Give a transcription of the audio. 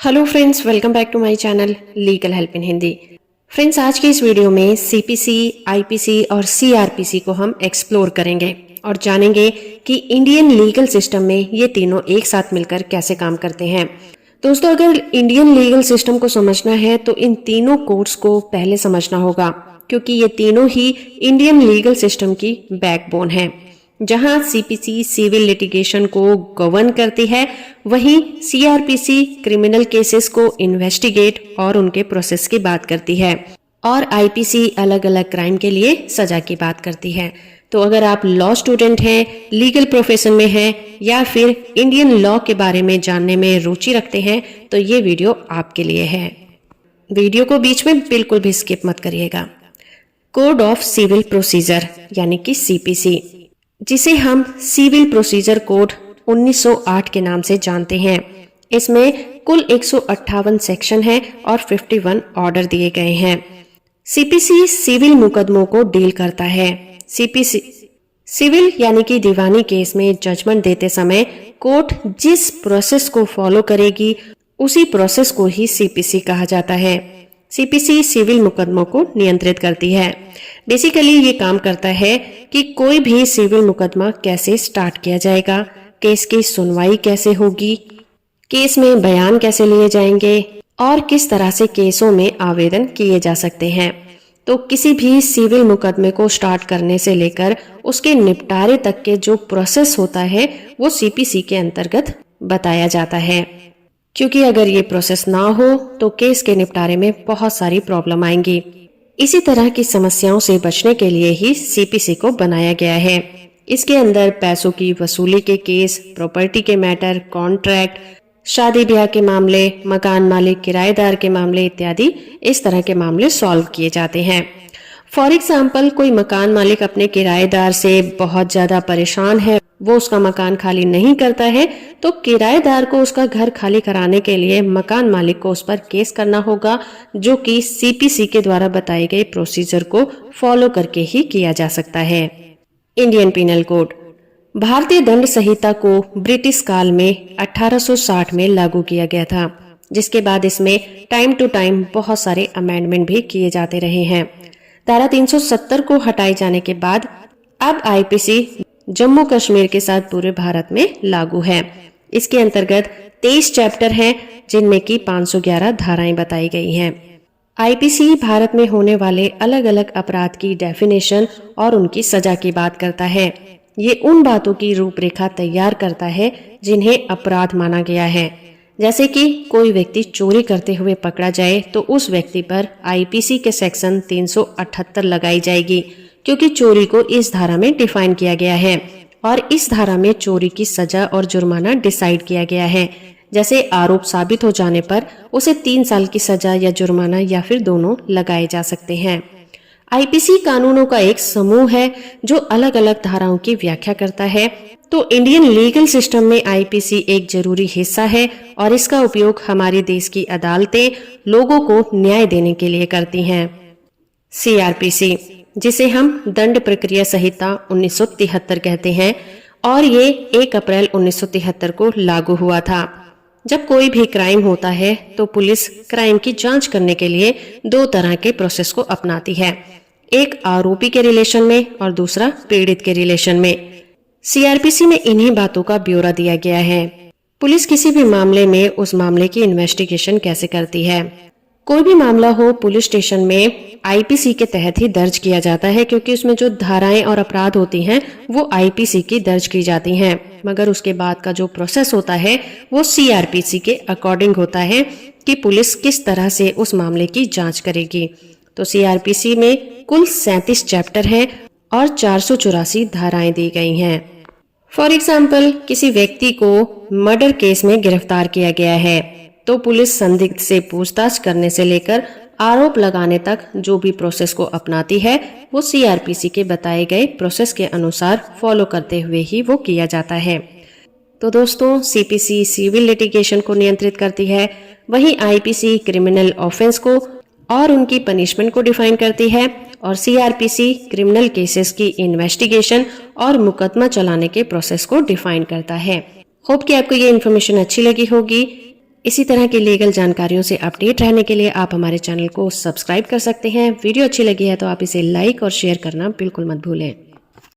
Hello friends, welcome back to my channel legal help in Hindi. Friends, आज की इस video में सीपीसी, आईपीसी और सीआरपीसी को हम एक्सप्लोर करेंगे और जानेंगे कि इंडियन लीगल सिस्टम में ये तीनों एक साथ मिलकर कैसे काम करते हैं। दोस्तों, अगर इंडियन लीगल सिस्टम को समझना है तो इन तीनों कोड्स को पहले समझना होगा, क्योंकि ये तीनों ही इंडियन लीगल सिस्टम की बैकबोन है। जहां सीपीसी सिविल लिटिगेशन को गवर्न करती है, वहीं सीआरपीसी क्रिमिनल केसेस को इन्वेस्टिगेट और उनके प्रोसेस की बात करती है, और आईपीसी अलग अलग क्राइम के लिए सजा की बात करती है। तो अगर आप लॉ स्टूडेंट हैं, लीगल प्रोफेशन में हैं या फिर इंडियन लॉ के बारे में जानने में रुचि रखते हैं तो ये वीडियो आपके लिए है। वीडियो को बीच में बिल्कुल भी स्किप मत करिएगा। कोड ऑफ सिविल प्रोसीजर यानी कि सीपीसी, जिसे हम सिविल प्रोसीजर कोड 1908 के नाम से जानते हैं। इसमें कुल 158 सेक्शन है और 51 ऑर्डर दिए गए हैं। सीपीसी सिविल मुकदमों को डील करता है। सीपीसी सिविल यानी कि दीवानी केस में जजमेंट देते समय कोर्ट जिस प्रोसेस को फॉलो करेगी उसी प्रोसेस को ही सीपीसी कहा जाता है। सीपीसी सिविल मुकदमों को नियंत्रित करती है। बेसिकली ये काम करता है कि कोई भी सिविल मुकदमा कैसे स्टार्ट किया जाएगा, केस की सुनवाई कैसे होगी, केस में बयान कैसे लिए जाएंगे और किस तरह से केसों में आवेदन किए जा सकते हैं। तो किसी भी सिविल मुकदमे को स्टार्ट करने से लेकर उसके निपटारे तक के जो प्रोसेस होता है वो सीपीसी के अंतर्गत बताया जाता है, क्योंकि अगर ये प्रोसेस ना हो तो केस के निपटारे में बहुत सारी प्रॉब्लम आएंगी। इसी तरह की समस्याओं से बचने के लिए ही सीपीसी को बनाया गया है। इसके अंदर पैसों की वसूली के केस, प्रॉपर्टी के मैटर, कॉन्ट्रैक्ट, शादी ब्याह के मामले, मकान मालिक किराएदार के मामले इत्यादि इस तरह के मामले सॉल्व किए जाते हैं। फॉर एग्जाम्पल, कोई मकान मालिक अपने किराएदार से बहुत ज्यादा परेशान है, वो उसका मकान खाली नहीं करता है, तो किराएदार को उसका घर खाली कराने के लिए मकान मालिक को उस पर केस करना होगा, जो कि सीपीसी के द्वारा बताए गए प्रोसीजर को फॉलो करके ही किया जा सकता है। इंडियन पिनल कोड भारतीय दंड संहिता को ब्रिटिश काल में 1860 में लागू किया गया था, जिसके बाद इसमें टाइम टू टाइम बहुत सारे अमेंडमेंट भी किए जाते रहे हैं। धारा 370 को हटाए जाने के बाद अब आईपीसी जम्मू कश्मीर के साथ पूरे भारत में लागू है। इसके अंतर्गत 23 चैप्टर हैं, जिनमें की 511 धाराएं बताई गई हैं। आईपीसी भारत में होने वाले अलग अलग अपराध की डेफिनेशन और उनकी सजा की बात करता है। ये उन बातों की रूपरेखा तैयार करता है जिन्हें अपराध माना गया है। जैसे कि कोई व्यक्ति चोरी करते हुए पकड़ा जाए तो उस व्यक्ति पर आईपीसी के सेक्शन 378 लगाई जाएगी, क्योंकि चोरी को इस धारा में डिफाइन किया गया है और इस धारा में चोरी की सजा और जुर्माना डिसाइड किया गया है। जैसे आरोप साबित हो जाने पर उसे 3 साल की सजा या जुर्माना या फिर दोनों लगाए जा सकते हैं। आईपीसी कानूनों का एक समूह है जो अलग अलग धाराओं की व्याख्या करता है। तो इंडियन लीगल सिस्टम में आईपीसी एक जरूरी हिस्सा है और इसका उपयोग हमारे देश की अदालतें लोगों को न्याय देने के लिए करती हैं। सीआरपीसी, जिसे हम दंड प्रक्रिया संहिता 1973 कहते हैं, और ये 1 अप्रैल 1973 को लागू हुआ था। जब कोई भी क्राइम होता है तो पुलिस क्राइम की जांच करने के लिए 2 तरह के प्रोसेस को अपनाती है, एक आरोपी के रिलेशन में और दूसरा पीड़ित के रिलेशन में। सीआरपीसी में इन्हीं बातों का ब्यौरा दिया गया है। पुलिस किसी भी मामले में उस मामले की इन्वेस्टिगेशन कैसे करती है। कोई भी मामला हो पुलिस स्टेशन में आईपीसी के तहत ही दर्ज किया जाता है, क्योंकि उसमें जो धाराएं और अपराध होती हैं वो आईपीसी की दर्ज की जाती हैं, मगर उसके बाद का जो प्रोसेस होता है वो सीआरपीसी के अकॉर्डिंग होता है कि पुलिस किस तरह से उस मामले की जांच करेगी। तो सीआरपीसी में कुल 37 चैप्टर हैं और 484 धाराएं दी गई हैं। फॉर एग्जाम्पल, किसी व्यक्ति को मर्डर केस में गिरफ्तार किया गया है तो पुलिस संदिग्ध से पूछताछ करने से लेकर आरोप लगाने तक जो भी प्रोसेस को अपनाती है वो सीआरपीसी के बताए गए प्रोसेस के अनुसार फॉलो करते हुए ही वो किया जाता है। तो दोस्तों, सीपीसी सिविल लिटिगेशन को नियंत्रित करती है, वहीं आईपीसी क्रिमिनल ऑफेंस को और उनकी पनिशमेंट को डिफाइन करती है, और सीआरपीसी क्रिमिनल केसेस की इन्वेस्टिगेशन और मुकदमा चलाने के प्रोसेस को डिफाइन करता है। होप कि आपको ये इन्फॉर्मेशन अच्छी लगी होगी। इसी तरह की लीगल जानकारियों से अपडेट रहने के लिए आप हमारे चैनल को सब्सक्राइब कर सकते हैं। वीडियो अच्छी लगी है तो आप इसे लाइक और शेयर करना बिल्कुल मत भूलें।